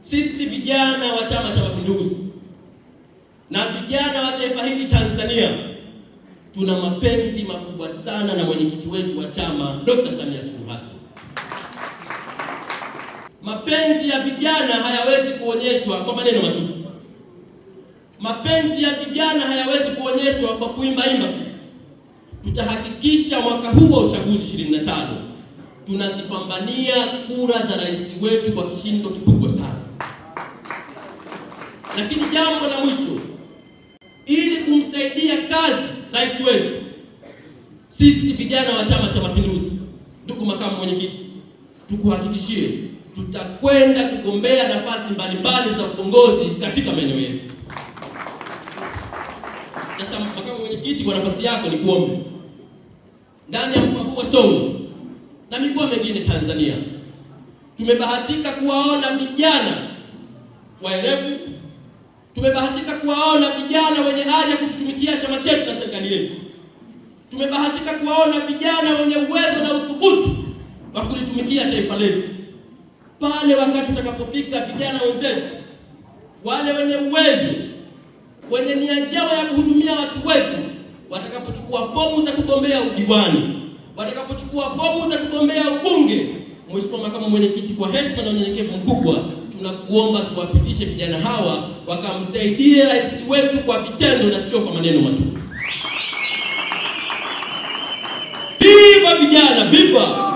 Sisi vijana wa Chama cha Mapinduzi na vijana wa taifa hili Tanzania tuna mapenzi makubwa sana na mwenyekiti wetu wa chama Dr. Samia Suluhu Hassan. Mapenzi ya vijana hayawezi kuonyeshwa kwa maneno matupu. Mapenzi ya vijana hayawezi kuonyeshwa kwa kuimba tu. Tutahakikisha mwaka huu wa uchaguzi 25 tunazipambania kura za rais wetu kwa kishindo kikubwa sana. Lakini jambo la mwisho, ili kumsaidia kazi rais wetu, sisi vijana wa Chama cha Mapinduzi, ndugu makamu mwenyekiti, tukuhakikishie tutakwenda kugombea nafasi mbalimbali za uongozi katika maeneo yetu. Sasa makamu mwenyekiti, kwa nafasi yako ni kuombe ndani ya mkoa huu wa Songwe na mikoa mingine Tanzania, tumebahatika kuwaona vijana waerevu, tumebahatika kuwaona vijana wenye ari ya kukitumikia chama chetu na serikali yetu. Tumebahatika kuwaona vijana wenye uwezo na uthubutu wa kulitumikia taifa letu. Pale wakati utakapofika, vijana wenzetu wale wenye uwezo, wenye nia njema ya kuhudumia watu wetu, watakapochukua fomu za kugombea udiwani, watakapochukua fomu za kugombea ubunge, Mheshimiwa makamu mwenyekiti, kwa heshima na unyenyekevu mkubwa, tunakuomba tuwapitishe vijana hawa wakamsaidie rais wetu kwa vitendo na sio kwa maneno matupu. Viva vijana, viva!